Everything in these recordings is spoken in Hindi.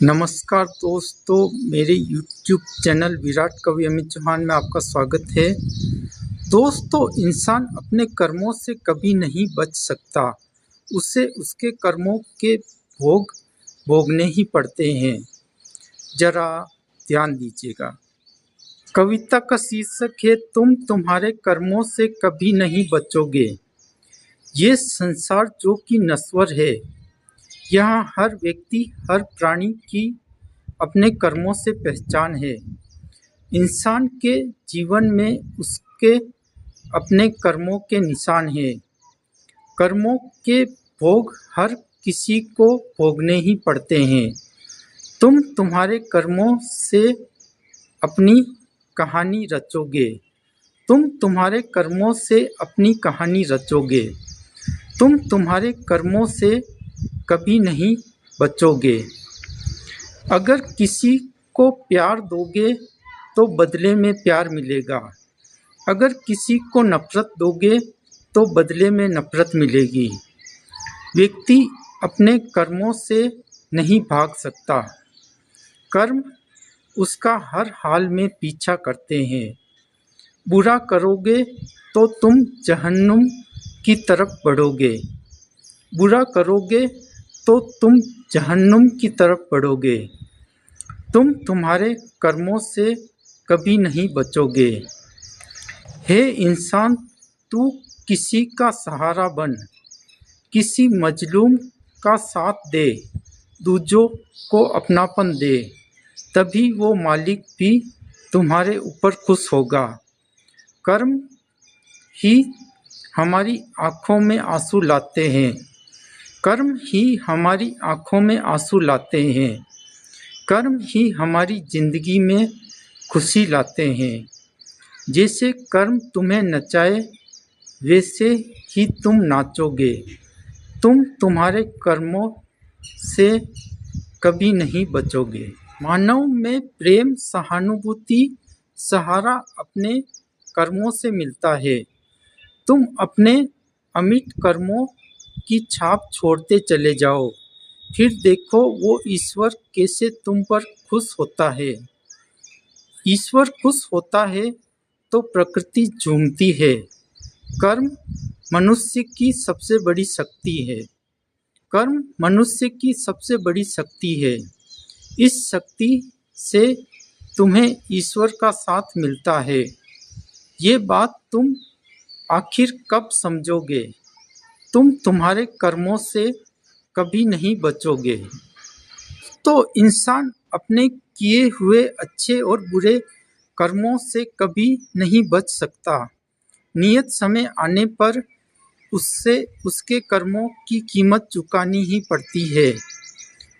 नमस्कार दोस्तों, मेरे YouTube चैनल विराट कवि अमित चौहान में आपका स्वागत है। दोस्तों, इंसान अपने कर्मों से कभी नहीं बच सकता। उसे उसके कर्मों के भोग भोगने ही पड़ते हैं। जरा ध्यान दीजिएगा। कविता का शीर्षक है तुम तुम्हारे कर्मों से कभी नहीं बचोगे। ये संसार जो कि नश्वर है, यहाँ हर व्यक्ति, हर प्राणी की अपने कर्मों से पहचान है। इंसान के जीवन में उसके अपने कर्मों के निशान हैं। कर्मों के भोग हर किसी को भोगने ही पड़ते हैं। तुम तुम्हारे कर्मों से अपनी कहानी रचोगे। तुम तुम्हारे कर्मों से अपनी कहानी रचोगे। तुम तुम्हारे कर्मों से कभी नहीं बचोगे। अगर किसी को प्यार दोगे तो बदले में प्यार मिलेगा। अगर किसी को नफरत दोगे तो बदले में नफरत मिलेगी। व्यक्ति अपने कर्मों से नहीं भाग सकता। कर्म उसका हर हाल में पीछा करते हैं। बुरा करोगे तो तुम जहन्नुम की तरफ बढ़ोगे। बुरा करोगे तो तुम जहन्नुम की तरफ बढ़ोगे। तुम तुम्हारे कर्मों से कभी नहीं बचोगे। हे इंसान, तू किसी का सहारा बन, किसी मजलूम का साथ दे, दूजों को अपनापन दे, तभी वो मालिक भी तुम्हारे ऊपर खुश होगा। कर्म ही हमारी आँखों में आंसू लाते हैं। कर्म ही हमारी आँखों में आंसू लाते हैं। कर्म ही हमारी ज़िंदगी में खुशी लाते हैं। जैसे कर्म तुम्हें नचाए वैसे ही तुम नाचोगे। तुम तुम्हारे कर्मों से कभी नहीं बचोगे। मानव में प्रेम, सहानुभूति, सहारा अपने कर्मों से मिलता है। तुम अपने अमिट कर्मों की छाप छोड़ते चले जाओ, फिर देखो वो ईश्वर कैसे तुम पर खुश होता है। ईश्वर खुश होता है तो प्रकृति झूमती है। कर्म मनुष्य की सबसे बड़ी शक्ति है। कर्म मनुष्य की सबसे बड़ी शक्ति है। इस शक्ति से तुम्हें ईश्वर का साथ मिलता है। ये बात तुम आखिर कब समझोगे? तुम तुम्हारे कर्मों से कभी नहीं बचोगे। तो इंसान अपने किए हुए अच्छे और बुरे कर्मों से कभी नहीं बच सकता। नियत समय आने पर उससे उसके कर्मों की कीमत चुकानी ही पड़ती है।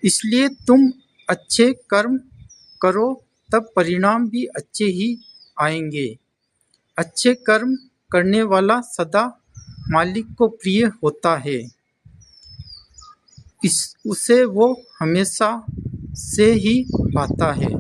इसलिए तुम अच्छे कर्म करो, तब परिणाम भी अच्छे ही आएंगे। अच्छे कर्म करने वाला सदा मालिक को प्रिय होता है। उसे वो हमेशा से ही पाता है।